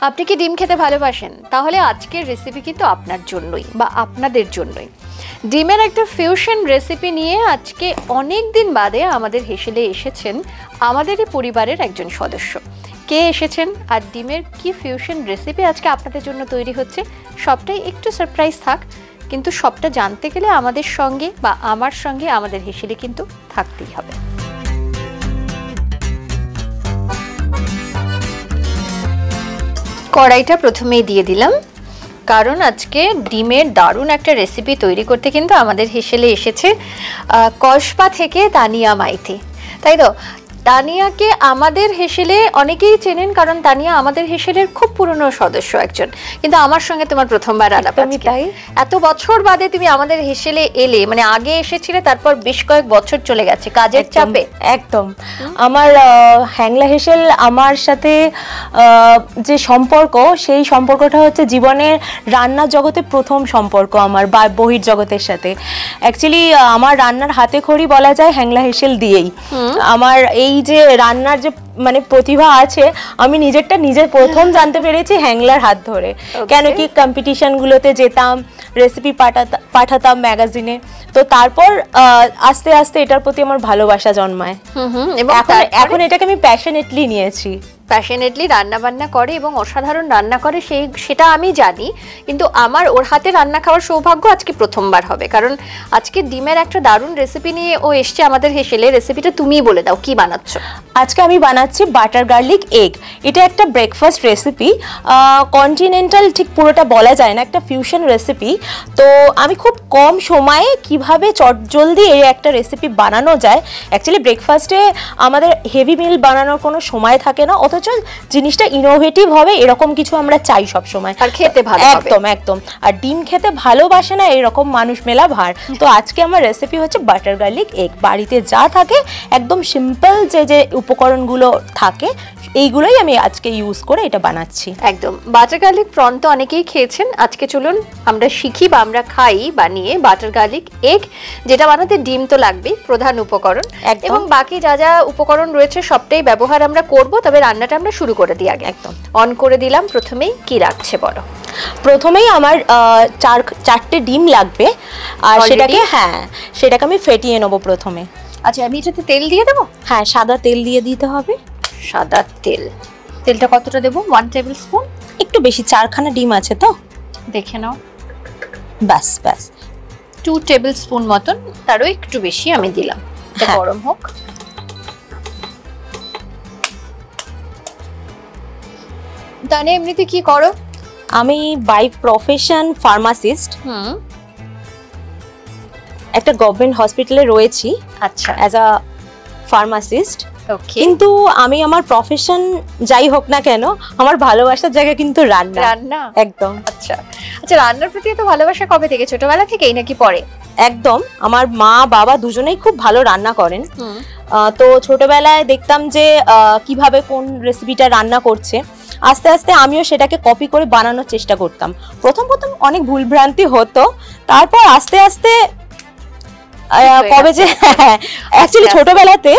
আপনি কি ডিম খেতে ভালোবাসেন? তাহলে আজকের রেসিপি কিন্তু আপনার জন্যই বা আপনাদের জন্যই। ডিমের একটা ফিউশন রেসিপি নিয়ে আজকে অনেক দিন বাদে আমাদের হেসেলে এসেছেন আমাদেরই পরিবারের একজন সদস্য। কে এসেছেন আর ডিমের কি ফিউশন রেসিপি আজকে আপনাদের জন্য তৈরি হচ্ছে, সবটাই একটু সারপ্রাইজ থাক, কিন্তু সবটা জানতে গেলে আমাদের সঙ্গে বা আমার সঙ্গে আমাদের হেসেলে কিন্তু থাকতেই হবে। কড়াইটা প্রথমেই দিয়ে দিলাম, কারণ আজকে ডিমের দারুণ একটা রেসিপি তৈরি করতে কিন্তু আমাদের হেসেলে এসেছে কসবা থেকে তানিয়া মাইতি, তাই তো? তানিয়াকে আমাদের হেসেলে অনেকেই চেনেন, কারণ তানিয়া আমাদের হেসেলের খুব পুরনো সদস্য একজন, কিন্তু আমার সঙ্গে তোমার প্রথমবার আলাপ। তাই এত বছর বাদে তুমি আমাদের হেসেলে এলে, মানে আগে এসেছিলে তারপর বেশ কয়েক বছর চলে গেছে কাজের চাপে। একদম আমার হ্যাংলা হেসেল আমার সাথে যে সম্পর্ক, সেই সম্পর্কটা হচ্ছে জীবনের রান্নার জগতে প্রথম সম্পর্ক আমার বহির জগতের সাথে। অ্যাকচুয়ালি আমার রান্নার হাতে খড়ি বলা যায় হ্যাংলা হেসেল দিয়েই। আমার এই যে রান্নার যে মানে প্রতিভা আছে, আমি নিজেরটা নিজে প্রথম জানতে পেরেছি হ্যাংলার হাত ধরে। কেন কি কম্পিটিশন গুলোতে যেতাম, রেসিপি পাঠাতাম ম্যাগাজিনে, তো তারপর আস্তে আস্তে এটার প্রতি আমার ভালোবাসা জন্মায়। এখন এটাকে আমি প্যাশনেটলি নিয়েছি। প্যাশনেটলি রান্না বান্না করে এবং অসাধারণ রান্না করে, সেটা আমি জানি, কিন্তু আমার ওর হাতে রান্না খাওয়ার সৌভাগ্য আজকে প্রথমবার হবে, কারণ আজকে ডিমের একটা দারুণ রেসিপি নিয়ে ও এসছে আমাদের হেসেলে। রেসিপিটা তুমিই বলে দাও, কি বানাচ্ছ? আজকে আমি বানাচ্ছি বাটার গার্লিক এগ। এটা একটা ব্রেকফাস্ট রেসিপি, কন্টিনেন্টাল ঠিক পুরোটা বলা যায় না, একটা ফিউশন রেসিপি। তো আমি খুব কম সময়ে কিভাবে চটজলদি এই একটা রেসিপি বানানো যায়। অ্যাকচুয়ালি ব্রেকফাস্টে আমাদের হেভি মিল বানানোর কোনো সময় থাকে না, অথচ জিনিসটা ইনোভেটিভ হবে এরকম কিছু আমরা চাই সব সময়, আর খেতে ভালো হবে। একদম একদম। আর ডিম খেতে ভালোবাসে না এরকম মানুষ মেলা ভার। তো আজকে আমার রেসিপি হচ্ছে বাটার গার্লিক এগ। বাড়িতে যা থাকে একদম সিম্পল যে উপকরণগুলো থাকে এইগুলোই আমি আজকে ইউজ করে এটা বানাচ্ছি। একদম। বাটার গার্লিক প্রন তো অনেকেই খেয়েছেন, আজকে চলুন আমরা শিখি বা আমরা খাই বানিয়ে বাটার গার্লিক এগ, যেটা বানাতে ডিম তো লাগবেই প্রধান উপকরণ, এবং বাকি যা যা উপকরণ রয়েছে সবটাই ব্যবহার আমরা করব। তবে রান্নাটা আমরা শুরু করে দিই আগে। একদম অন করে দিলাম। প্রথমেই কি রাখছে বলো? প্রথমেই আমার চারটে ডিম লাগবে, আর সেটাকে আমি ফেটিয়ে নেবো প্রথমে। আচ্ছা, আমি এটাতে তেল দিয়ে দেবো? হ্যাঁ, সাদা তেল দিয়ে দিতে হবে। সাদা তেল। তেলটা কতটা দেবো? 1 টেবিল স্পুন। একটু বেশি, 4খানা ডিম আছে তো, দেখে নাও। ব্যাস 2 টেবিল স্পুন মতন, তারও একটু বেশি আমি দিলাম। এটা গরম হোক। তাহলে এমনিতে কি করো? আমি বাই প্রফেশন ফার্মাসিস্ট, একটা গভর্নমেন্ট হসপিটালে রয়েছি। আচ্ছা, অ্যাজ আ ফার্মাসিস্ট। কিন্তু আমি আমার প্রফেশন যাই হোক না কেন, আমার ভালোবাসার জায়গা কিন্তু রান্না। একদম। আচ্ছা, রান্নার প্রতি এত ভালোবাসা কবে থেকে? ছোটবেলা থেকেই নাকি পরে? একদম। আমার মা বাবা দুজনেই খুব ভালো রান্না করেন। তো ছোটবেলায় দেখতাম যে কিভাবে কোন রেসিপিটা রান্না করছে, আস্তে আস্তে আমিও সেটাকে কপি করে বানানোর চেষ্টা করতাম। প্রথম অনেক ভুলভ্রান্তি হতো, তারপর আস্তে আস্তে কবে যে অ্যাকচুয়ালি ছোটবেলাতে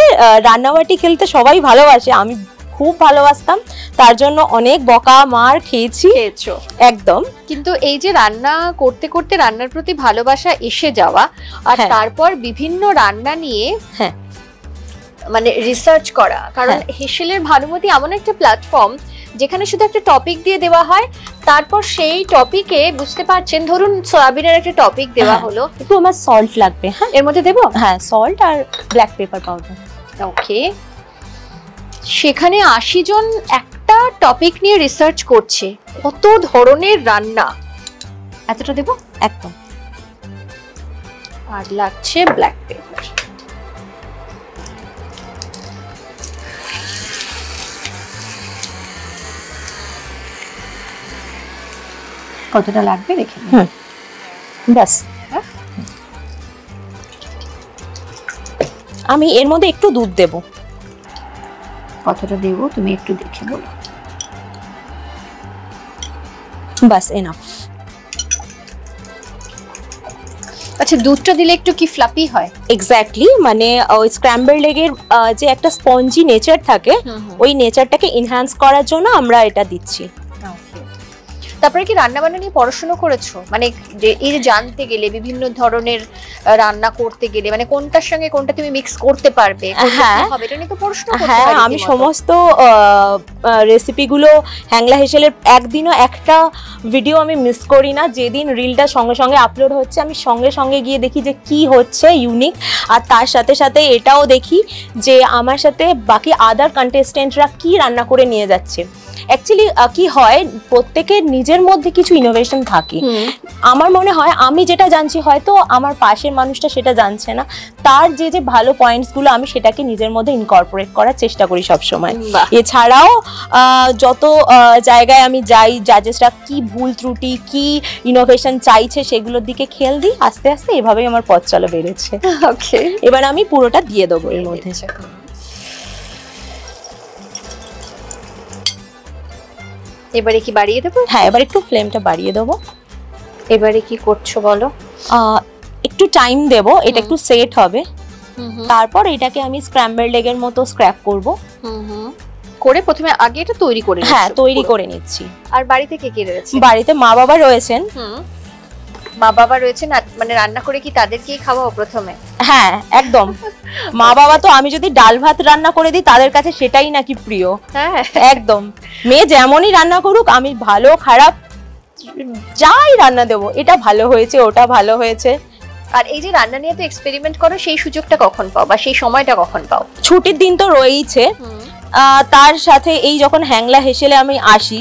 রান্নাবাটি খেলতে সবাই ভালোবাসে, আমি খুব ভালোবাসতাম, তার জন্য অনেক বকা মার খেয়েছো। একদম। কিন্তু এই যে রান্না করতে করতে রান্নার প্রতি ভালোবাসা এসে যাওয়া, আর তারপর বিভিন্ন রান্না নিয়ে মানে রিসার্চ করা, কারণ হেসেলের ভানুমতি এমন একটা প্ল্যাটফর্ম যেখানে শুধু একটা টপিক দিয়ে দেওয়া হয়, তারপর সেই টপিকে বুঝতে পারছেন, ধরুন সয়াবিনের একটা টপিক দেওয়া হলো, একটু আমার সল্ট লাগবে। হ্যাঁ, এর মধ্যে দেবো। হ্যাঁ, সল্ট আর ব্ল্যাক পেপার পাউডার। ওকে। সেখানে 80 জন একটা টপিক নিয়ে রিসার্চ করছে, কত ধরনের রান্না, এতটা দেবো। একদম। আর লাগছে ব্ল্যাক পেপার। কতটা লাগবে দেখে নিন। ব্যাস। আমি এর মধ্যে একটু দুধ দেব। কতটা দেবো তুমি একটু দেখে বলো। ব্যাস, এনাফ। আচ্ছা, দুধটা দিলে একটু কি ফ্লাপি হয়? এক্স্যাক্টলি, মানে ওই স্ক্র্যাম্বলড এগের যে একটা স্পঞ্জি নেচার থাকে, ওই নেচারটাকে এনহ্যান্স করার জন্য আমরা এটা দিচ্ছি। তারপরে কি রান্না বান্না নিয়ে পড়াশোনা করেছো, মানে যে এই যে জানতে গেলে বিভিন্ন ধরনের রান্না করতে গেলে মানে কোনটার সঙ্গে কোনটা তুমি মিক্স করতে পারবে, হ্যাঁ হবে এটা নিয়ে তো পড়াশোনা করতে হ্যাঁ, হয় আমি রীতিমতো। সমস্ত রেসিপিগুলো হ্যাংলা হেসেলের একদিনও একটা ভিডিও আমি মিস করি না। যেদিন রিলটা সঙ্গে সঙ্গে আপলোড হচ্ছে আমি সঙ্গে সঙ্গে গিয়ে দেখি যে কি হচ্ছে ইউনিক, আর তার সাথে সাথে এটাও দেখি যে আমার সাথে বাকি আদার কন্টেস্টেন্টরা কি রান্না করে নিয়ে যাচ্ছে। অ্যাকচুয়ালি কি হয়, প্রত্যেকের নিজের মধ্যে কিছু ইনোভেশন থাকে। আমার মনে হয় আমি যেটা জানছি হয়তো আমার পাশের মানুষটা সেটা জানছে না, তার যে যে ভালো পয়েন্টসগুলো আমি সেটাকে নিজের মধ্যে ইনকর্পোরেট করার চেষ্টা করি সবসময়। এছাড়াও যত জায়গায় আমি যাই, জাজেসরা কি ভুল ত্রুটি কি ইনোভেশন চাইছে সেগুলোর দিকে খেয়াল দিই। আস্তে আস্তে এভাবেই আমার পথ চলা বেড়েছে। ওকে, এবার আমি পুরোটা দিয়ে দেবো এর মধ্যে। এবারে কি বাড়িয়ে দেবো? হ্যাঁ, এবার একটু ফ্লেমটা বাড়িয়ে দেবো। এবারে কি করছো বলো? একটু টাইম দেব, এটা একটু সেট হবে। তারপর এটাকে আমি স্ক্র্যাম্বলড এগের মতো স্ক্র্যাপ করব। করে প্রথমে আগে এটা তৈরি করে হ্যাঁ, তৈরি করে নিচ্ছি। আর বাড়িতে কে কে রয়েছে? বাড়িতে মা বাবা রয়েছেন। মা বাবা রয়েছেন, মানে রান্না করে কি তাদেরকেই খাওয়াও প্রথমে? হ্যাঁ একদম। মা বাবা তো আমি যদি ডাল ভাত রান্না করে দিই তাদের কাছে সেটাই নাকি প্রিয়। হ্যাঁ একদম, মেয়ে যেমনই রান্না করুক আমি ভালো খারাপ যাই রান্না দেবো, এটা ভালো হয়েছে ওটা ভালো হয়েছে। আর এই যে রান্না নিয়ে তো এক্সপেরিমেন্ট করো, সেই সুযোগটা কখন পাও বা সেই সময়টা কখন পাও? ছুটির দিন তো রয়েইছে, তার সাথে এই যখন হ্যাংলা হেসেলে আমি আসি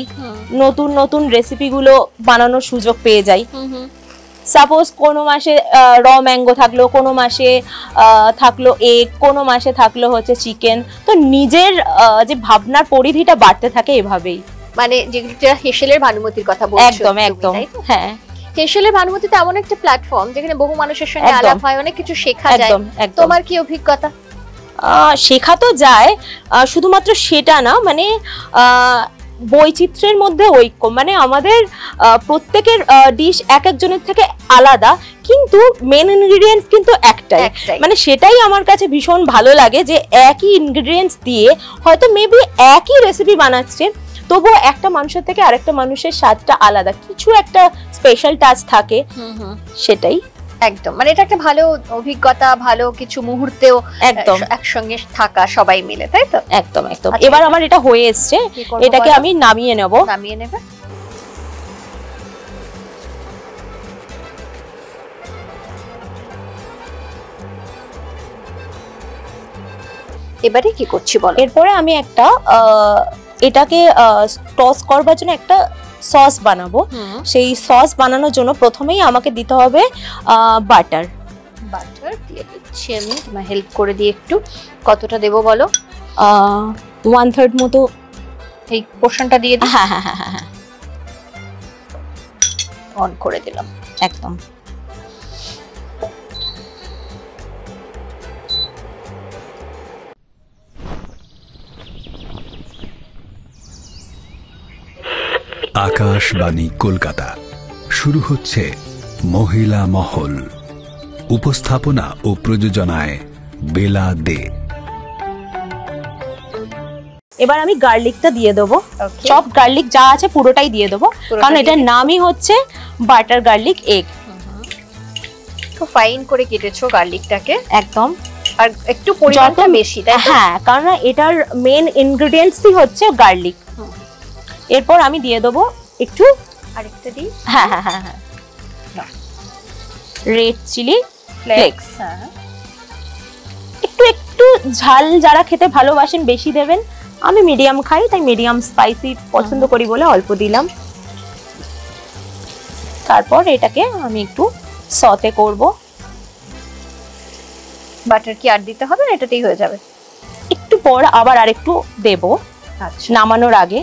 নতুন নতুন রেসিপিগুলো বানানোর সুযোগ পেয়ে যাই। সাপোজ কোনো মাসে র ম্যাঙ্গো থাকলো, কোনো মাসে থাকলো এগ, কোনো মাসে থাকলো হচ্ছে চিকেন, তো নিজের যে ভাবনার পরিধিটা বাড়তে থাকে এভাবেই। মানে যেটা হেসেলের ভানুমতির কথা বলছো? একদম একদম, হ্যাঁ। হেসেলের ভানুমতি তো এমন একটা প্ল্যাটফর্ম যেখানে বহু মানুষের সঙ্গে আলাপ হয়, অনেক কিছু শেখা যায়। তোমার কি অভিজ্ঞতা? শেখা তো যায়, শুধুমাত্র সেটা না, মানে বৈচিত্র্যের মধ্যে ঐক্য, মানে আমাদের প্রত্যেকের ডিশ এক একজনের থেকে আলাদা কিন্তু মেন ইনগ্রেডিয়েন্টস কিন্তু একটাই। মানে সেটাই আমার কাছে ভীষণ ভালো লাগে যে একই ইনগ্রেডিয়েন্টস দিয়ে হয়তো মেবি একই রেসিপি বানাচ্ছে, তবুও একটা মানুষের থেকে আরেকটা মানুষের স্বাদটা আলাদা, কিছু একটা স্পেশাল টাচ থাকে, সেটাই। একদম, মানে এটা একটা ভালো অভিজ্ঞতা, ভালো কিছু মুহূর্তেও একদম একসঙ্গে থাকা সবাই মিলে, তাই তো? একদম একদম। এবার আমার এটা হয়ে এসছে, এটাকে আমি নামিয়ে নেব। নামিয়ে নেবে। এবারে কি করছি বলো? এরপরে আমি একটা এটাকে টস করবার জন্য একটা সস বানাবো। সেই সস বানানোর জন্য প্রথমেই আমাকে দিতে হবে বাটার। বাটার দিয়ে দিচ্ছি আমি, তোমার হেল্প করে দিই একটু। কতটা দেবো বলো? 1/3 মতো এই পোর্শনটা দিয়ে দিই। হ্যাঁ হ্যাঁ হ্যাঁ হ্যাঁ, অন করে দিলাম। একদম। আকাশবাণী কলকাতা, শুরু হচ্ছে মহিলা মহল। উপস্থাপনা ও প্রযোজনায় বেলা দে। এবার আমি গার্লিকটা দিয়ে দেবো, চপ গার্লিক যা আছে পুরোটাই দিয়ে দেবো, কারণ এটার নামই হচ্ছে বাটার গার্লিক এগ। তো ফাইন করে কেটেছো গার্লিকটাকে? একদম। আর একটু পরিমাণটা বেশি, তাই? হ্যাঁ, কারণ এটার মেন ইনগ্রেডিয়েন্টসই হচ্ছে গার্লিক। এরপর আমি দিয়ে দেবো একটু, আরেকটা দিই। হ্যাঁ হ্যাঁ হ্যাঁ হ্যাঁ, রেড চিলি ফ্লেক্স। একটু একটু ঝাল যারা খেতে ভালোবাসেন বেশি দেবেন, আমি মিডিয়াম খাই তাই মিডিয়াম স্পাইসি পছন্দ করি বলে অল্প দিলাম। তারপর এটাকে আমি একটু সতে করব। বাটার কি আর দিতে হবে না, এটাতেই হয়ে যাবে? একটু পর আবার আরেকটু দেব নামানোর আগে,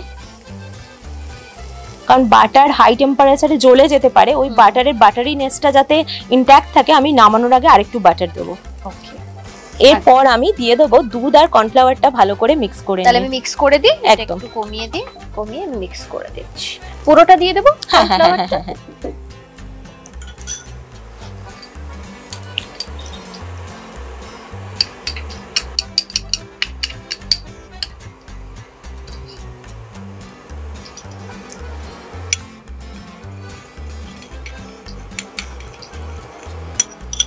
কারণ বাটার হাই টেম্পারেচারে জ্বলে যেতে পারে, ওই বাটারের বাটারিনেসটা যাতে ইনট্যাক্ট থাকে আমি নামানোর আগে আরেকটু বাটার দেবো। ওকে। এরপর আমি দিয়ে দেবো দুধ আর কর্নফ্লাওয়ারটা ভালো করে মিক্স করে। তাহলে আমি মিক্স করে দিই, একদম একটু কমিয়ে দিই, কমিয়ে মিক্স করে দিচ্ছি। পুরোটা দিয়ে দেবো? হ্যাঁ হ্যাঁ হ্যাঁ হ্যাঁ।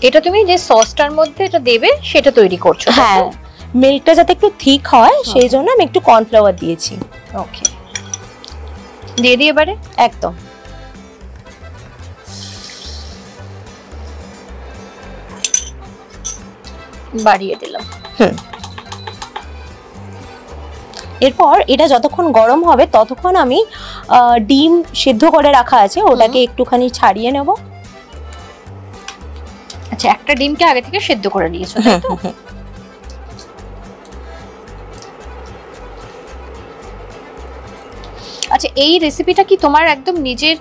এটা তুমি যে সসটার মধ্যে এটা দেবে সেটা তৈরি করছো? হ্যাঁ, মিল্কটা যাতে একটু থিক হয় সেই জন্য আমি একটু কর্নফ্লাওয়ার দিয়েছি। ওকে, দিয়ে দিই এবারে। একদম। বাড়িয়ে দিলাম। এরপর এটা যতক্ষণ গরম হবে ততক্ষণ আমি ডিম সিদ্ধ করে রাখা আছে ওটাকে একটুখানি ছাড়িয়ে নেব। আচ্ছা, একটা ডিমকে আগে থেকে সিদ্ধ করে নিয়েছো তাই তো? আচ্ছা, এই রেসিপিটা কি তোমার একদম নিজের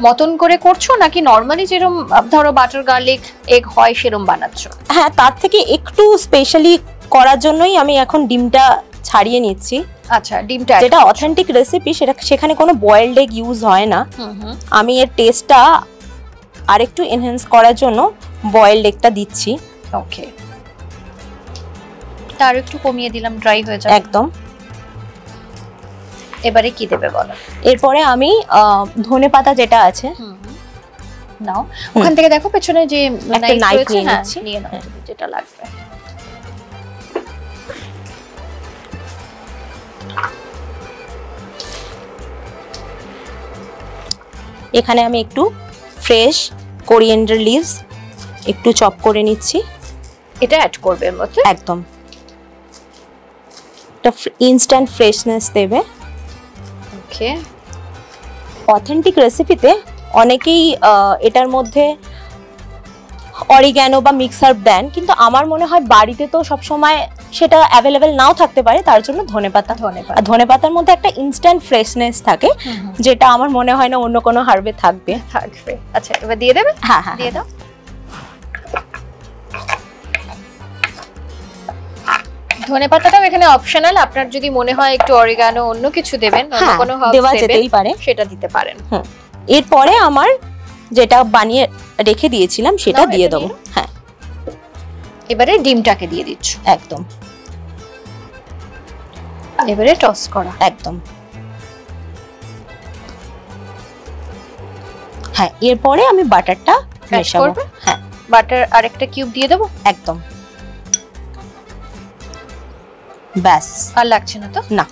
মতন করে করছো নাকি নরমালি যেরকম ধরো বাটার গার্লিক এগ হয় সেরকম বানাচ্ছো? হ্যাঁ, তার থেকে একটু স্পেশালি করার জন্যই আমি এখন ডিমটা ছাড়িয়ে নিচ্ছি। আচ্ছা, ডিমটা যেটা অথেন্টিক রেসিপি সেখানে কোনো বয়েলড এগ ইউজ হয় না। আমি এর টেস্টটা আরেকটু এনহ্যান্স করার জন্য বয়েলড এগটা দিচ্ছি। ওকে, তার একটু কমিয়ে দিলাম, ড্রাই হয়ে যাবে একদম। এবারে কি দেবে বলো? এরপরে আমি ধনেপাতা যেটা আছে নাও, ওখান থেকে দেখো পেছনে যে একটা নাইফ নিয়ে হ্যাঁ, নিচ্ছি। নিয়ে নাও যেটা লাগবে। এখানে আমি একটু ফ্রেশ কোরিয়েন্ডার লিভস একটু চপ করে নিচ্ছি। এটা অ্যাড করবে এর মধ্যে? একদম, এটা ইনস্ট্যান্ট ফ্রেশনেস দেবে। ওকে, অথেন্টিক রেসিপিতে অনেকেই এটার মধ্যে অরিগ্যানো বা মিক্সার দেন, কিন্তু আমার মনে হয় বাড়িতে তো সবসময় সেটা অ্যাভেলেবেল নাও থাকতে পারে, তার জন্য ধনেপাতা। আর ধনেপাতার মধ্যে একটা ইনস্ট্যান্ট ফ্রেশনেস থাকে যেটা আমার মনে হয় না অন্য কোনো হার্বে থাকবে। আচ্ছা, এবার দিয়ে দেবে? হ্যাঁ হ্যাঁ, দিয়ে দাও। ধনেপাতাটাও এখানে অপশনাল, আপনার যদি মনে হয় একটু অরিগানো অন্য কিছু দেবেন, অন্য কোনো হার্বস দেওয়া দেবেন যেতেই পারে, সেটা দিতে পারেন। এরপরে আমার যেটা বানিয়ে রেখে দিয়েছিলাম সেটা দিয়ে দেবো। হ্যাঁ, এবারে ডিমটাকে দিয়ে দিচ্ছ। একদম। এবারে টস করা। একদম। হ্যাঁ, এরপরে আমি বাটারটা মেশাবো। হ্যাঁ, বাটার আরেকটা কিউব দিয়ে দেবো। একদম, ব্যাস। আর লাগছে না তো? না।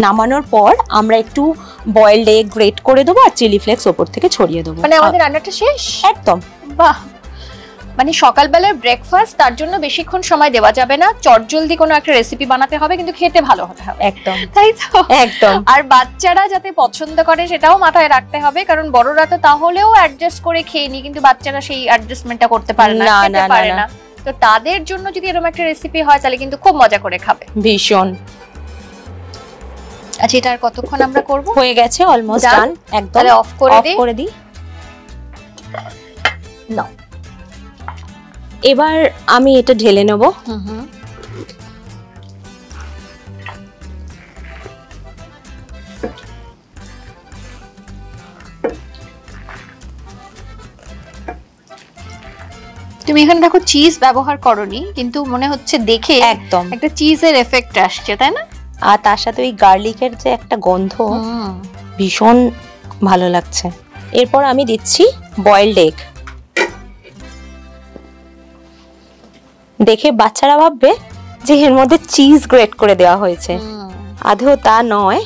নামানোর পর আমরা একটু বয়েলড এগ গ্রেট করে দেবো আর চিলি ফ্লেক্স ওপর থেকে ছড়িয়ে দেবো। মানে আমাদের রান্নাটা শেষ একদম। বাহ, মানে সকালবেলার ব্রেকফাস্ট, তার জন্য বেশিক্ষণ সময় দেওয়া যাবে না, চটজলদি কোনো একটা রেসিপি বানাতে হবে কিন্তু খেতে ভালো হতে হবে। একদম, তাই তো? একদম। আর বাচ্চারা যাতে পছন্দ করে সেটাও মাথায় রাখতে হবে, কারণ বড়রা তো তাহলেও অ্যাডজাস্ট করে খেয়ে নি, কিন্তু বাচ্চারা সেই অ্যাডজাস্টমেন্টটা করতে পারে না, খেতে পারে না। তো তাদের জন্য যদি এরকম একটা রেসিপি হয় তাহলে কিন্তু খুব মজা করে খাবে। ভীষণ। আচ্ছা, এটা আর কতক্ষণ আমরা করব? হয়ে গেছে, অলমোস্ট ডান। একদম, তাহলে অফ করে দিই। নাও, এবার আমি এটা ঢেলে নেব। তুমি এখানে দেখো চিজ ব্যবহার করনি, কিন্তু মনে হচ্ছে দেখে একদম একটা চিজের এফেক্ট আসছে, তাই না? আর তার সাথে ওই গার্লিকের যে একটা গন্ধ, ভীষণ ভালো লাগছে। এরপর আমি দিচ্ছি বয়েলড এগ। দেখে বাচ্চারা ভাববে যে এর মধ্যে চিজ গ্রেট করে দেওয়া হয়েছে, আদৌ তা নয়।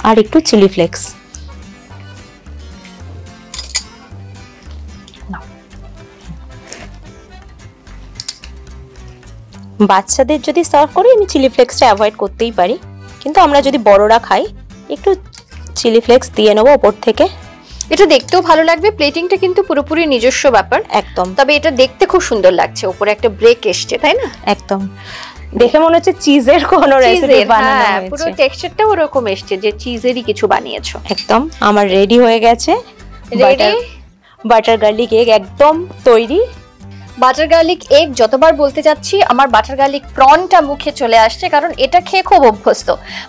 আর একটু চিলি ফ্লেক্স। বাচ্চাদের যদি সার্ভ করি আমি চিলি ফ্লেক্সটা অ্যাভয়েড করতেই পারি, কিন্তু আমরা যদি বড়রা খাই একটু চিলি ফ্লেক্স দিয়ে নেবো ওপর থেকে। এটা দেখতেও ভালো লাগবে, প্লেটিংটা কিন্তু পুরোপুরি নিজস্ব ব্যাপার। একদম। তবে এটা দেখতে খুব সুন্দর লাগছে, উপরে একটা ব্রেক এসছে, তাই না? একদম, দেখে মনে হচ্ছে চিজের কোনো রেসিপি বানানো হয়েছে। পুরো টেক্সচারটা ওরকম এসছে যে চিজেরই কিছু বানিয়েছো। একদম, আমার রেডি হয়ে গেছে। রেডি বাটার গার্লিক এগ একদম তৈরি। বাটার গার্লিক এগ যতবার বলতে যাচ্ছি আমার বাটার গার্লিক প্রনটা মুখে চলে আসছে, কারণ এটা খেয়ে খুব অভ্যস্ত।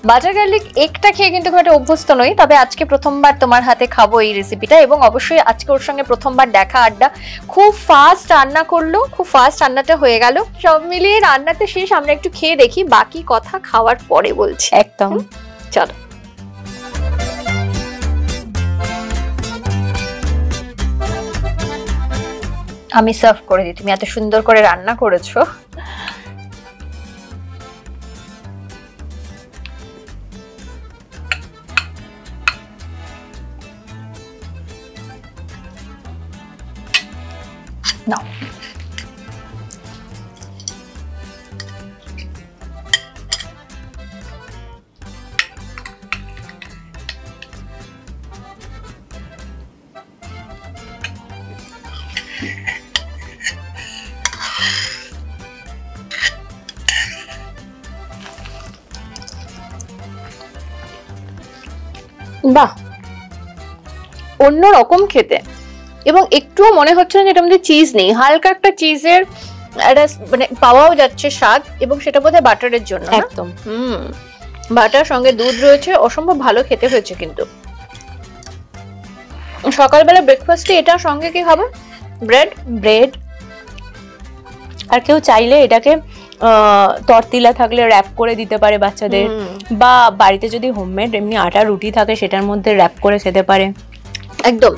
বাটার গার্লিক এগটা খেয়ে কিন্তু খুব একটা অভ্যস্ত নই, তবে আজকে প্রথমবার তোমার হাতে খাবো এই রেসিপিটা, এবং অবশ্যই আজকে ওর সঙ্গে প্রথমবার দেখা আড্ডা। খুব ফাস্ট রান্না করলো, খুব ফাস্ট রান্নাটা হয়ে গেল। সব মিলিয়ে রান্নাতে শেষ, আমরা একটু খেয়ে দেখি, বাকি কথা খাওয়ার পরে বলছি। একদম, চলো। আমি সার্ভ করে দিই, তুমি এত সুন্দর করে রান্না করেছো। নাও। বাহ, অন্যরকম খেতে, এবং একটুও মনে হচ্ছে না যে এটার মধ্যে চিজ নেই। হালকা একটা চিজের একটা মানে পাওয়াও যাচ্ছে স্বাদ, এবং সেটা বোধহয় বাটারের জন্য। একদম। বাটার সঙ্গে দুধ রয়েছে, অসম্ভব ভালো খেতে হয়েছে। কিন্তু সকালবেলা ব্রেকফাস্টে এটার সঙ্গে কি খাবে? ব্রেড। আর কেউ চাইলে এটাকে তরতিলা থাকলে র্যাপ করে দিতে পারে বাচ্চাদের, বা বাড়িতে যদি হোমমেড এমনি আটা রুটি থাকে সেটার মধ্যে র্যাপ করে খেতে পারে। একদম,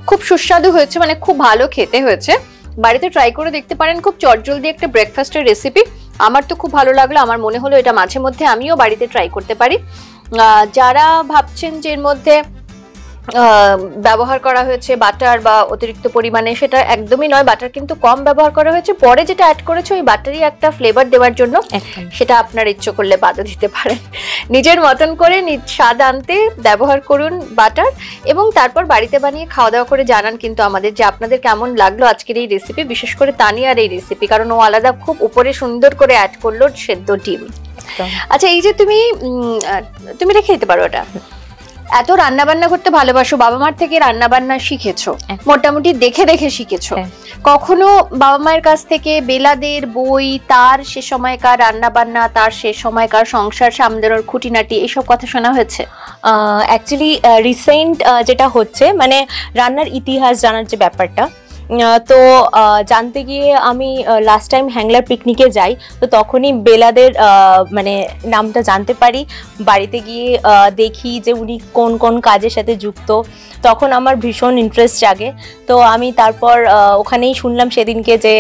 খুব সুস্বাদু হয়েছে, মানে খুব ভালো খেতে হয়েছে। বাড়িতে ট্রাই করে দেখতে পারেন, খুব চটজলদি একটা ব্রেকফাস্টের রেসিপি। আমার তো খুব ভালো লাগলো, আমার মনে হলো এটা মাঝে মধ্যে আমিও বাড়িতে ট্রাই করতে পারি। যারা ভাবছেন যে এর মধ্যে ব্যবহার করা হয়েছে বাটার বা অতিরিক্ত পরিমাণে, সেটা একদমই নয়। বাটার কিন্তু কম ব্যবহার করা হয়েছে, পরে যেটা অ্যাড করেছে ওই বাটারই একটা ফ্লেভার দেওয়ার জন্য, সেটা আপনার ইচ্ছে করলে বাদও দিতে পারেন। নিজের মতন করে স্বাদ আনতে ব্যবহার করুন বাটার, এবং তারপর বাড়িতে বানিয়ে খাওয়া দাওয়া করে জানান কিন্তু আমাদের যে আপনাদের কেমন লাগলো আজকের এই রেসিপি, বিশেষ করে তানিয়ার এই রেসিপি, কারণ ও আলাদা খুব উপরে সুন্দর করে অ্যাড করলো সেদ্ধ ডিম। আচ্ছা, এই যে তুমি রেখে দিতে পারো ওটা। এত রান্না বান্না করতে ভালোবাসো, বাবা মার থেকে রান্না বান্না শিখেছো, মোটামুটি দেখে দেখে শিখেছো। কখনো বাবা মায়ের কাছ থেকে বেলাদের বই, তার সে সময়কার রান্না বান্না, তার সে সময়কার সংসার সামলানোর খুঁটিনাটি, এইসব কথা শোনা হয়েছে? অ্যাকচুয়ালি রিসেন্ট যেটা হচ্ছে, মানে রান্নার ইতিহাস জানার যে ব্যাপারটা, তো জানতে গিয়ে আমি লাস্ট টাইম হ্যাংলার পিকনিকে যাই, তো তখনই বেলাদের মানে নামটা জানতে পারি। বাড়িতে গিয়ে দেখি যে উনি কোন কোন কাজের সাথে যুক্ত, তখন আমার ভীষণ ইন্টারেস্ট জাগে। তো আমি তারপর ওখানেই শুনলাম সেদিনকে যে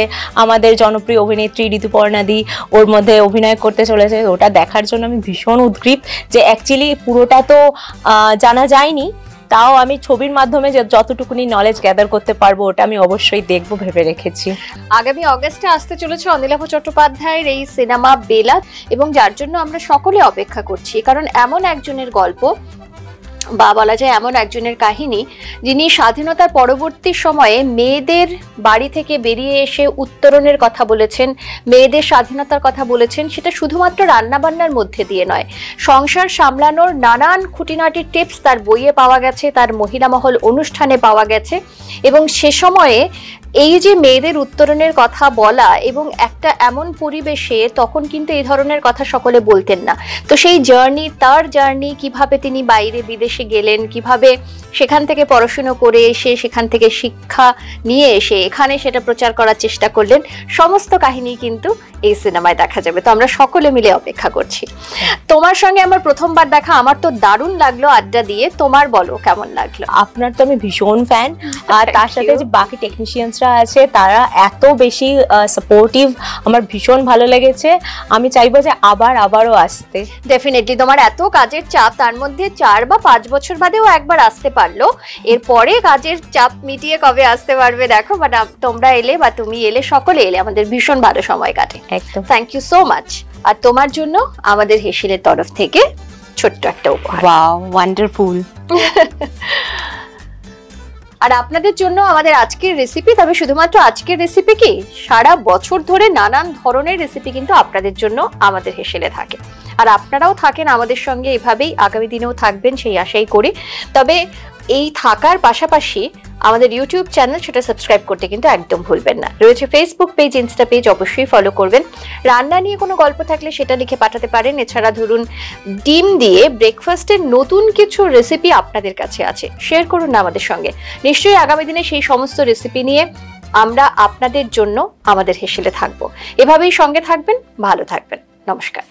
আমাদের জনপ্রিয় অভিনেত্রী ঋতুপর্ণাদি ওর মধ্যে অভিনয় করতে চলেছে। ওটা দেখার জন্য আমি ভীষণ উদ্গ্রীব, যে অ্যাকচুয়ালি পুরোটা তো জানা যায়নি, তাও আমি ছবির মাধ্যমে যতটুকুনি নলেজ গ্যাদার করতে পারবো ওটা আমি অবশ্যই দেখবো ভেবে রেখেছি। আগামী অগস্টে আসতে চলেছে অনিলাভ চট্টোপাধ্যায়ের এই সিনেমা বেলা, এবং যার জন্য আমরা সকলে অপেক্ষা করছি, কারণ এমন একজনের গল্প, বা বলা যায় এমন একজনের কাহিনী, যিনি স্বাধীনতার পরবর্তী সময়ে মেয়েদের বাড়ি থেকে বেরিয়ে এসে উত্তরণের কথা বলেছেন, মেয়েদের স্বাধীনতার কথা বলেছেন। সেটা শুধুমাত্র রান্নাবান্নার মধ্যে দিয়ে নয়, সংসার সামলানোর নানান খুঁটিনাটি টিপস তার বইয়ে পাওয়া গেছে, তার মহিলা মহল অনুষ্ঠানে পাওয়া গেছে। এবং সে সময়ে এই যে মেয়েদের উত্তরণের কথা বলা, এবং একটা এমন পরিবেশে তখন কিন্তু এই ধরনের কথা সকলে বলতেন না। তো সেই জার্নি, তার জার্নি, কিভাবে তিনি বাইরে বিদেশে গেলেন, কিভাবে সেখান থেকে পড়াশুনো করে এসে সেখান থেকে শিক্ষা নিয়ে এসে এখানে সেটা প্রচার করার চেষ্টা করলেন, সমস্ত কাহিনী কিন্তু এই সিনেমায় দেখা যাবে। তো আমরা সকলে মিলে অপেক্ষা করছি। তোমার সঙ্গে আমার প্রথমবার দেখা, আমার তো দারুণ লাগলো আড্ডা দিয়ে। তোমার বলো কেমন লাগলো? আপনার তো আমি ভীষণ ফ্যান, আর তার সাথে যে বাকি টেকনিশিয়ানসরা আছে তারা এত বেশি সাপোর্টিভ, আমার ভীষণ ভালো লেগেছে। আমি চাইবো যে আবারও আসতে। ডেফিনেটলি, তোমার এত কাজের চাপ, তার মধ্যে 4 বা 5 বছর বাদেও একবার আসতে পারলো, এরপরে কাজের চাপ মিটিয়ে কবে আসতে পারবে দেখো। বাট তোমরা এলে বা তুমি এলে, সকলে এলে আমাদের ভীষণ ভালো সময় কাটে। একদম, থ্যাংক ইউ সো মাচ। আর তোমার জন্য আমাদের হেসেলের তরফ থেকে ছোট্ট একটা উপহার। Wow, wonderful. আর আপনাদের জন্য আমাদের আজকের রেসিপি, তবে শুধুমাত্র আজকের রেসিপি কি, সারা বছর ধরে নানান ধরনের রেসিপি কিন্তু আপনাদের জন্য আমাদের হেসেলে থাকে। আর আপনারাও থাকেন আমাদের সঙ্গে এভাবেই, আগামী দিনেও থাকবেন সেই আশাই করি। তবে এই থাকার পাশাপাশি আমাদের ইউটিউব চ্যানেল, সেটা সাবস্ক্রাইব করতে কিন্তু একদম ভুলবেন না। রয়েছে ফেসবুক পেজ, ইনস্টা পেজ, অবশ্যই ফলো করবেন। রান্না নিয়ে কোনো গল্প থাকলে সেটা লিখে পাঠাতে পারেন। এছাড়া ধরুন ডিম দিয়ে ব্রেকফাস্টের নতুন কিছু রেসিপি আপনাদের কাছে আছে, শেয়ার করুন না আমাদের সঙ্গে। নিশ্চয়ই আগামী দিনে সেই সমস্ত রেসিপি নিয়ে আমরা আপনাদের জন্য আমাদের হেসেলে থাকবো। এভাবেই সঙ্গে থাকবেন, ভালো থাকবেন। নমস্কার।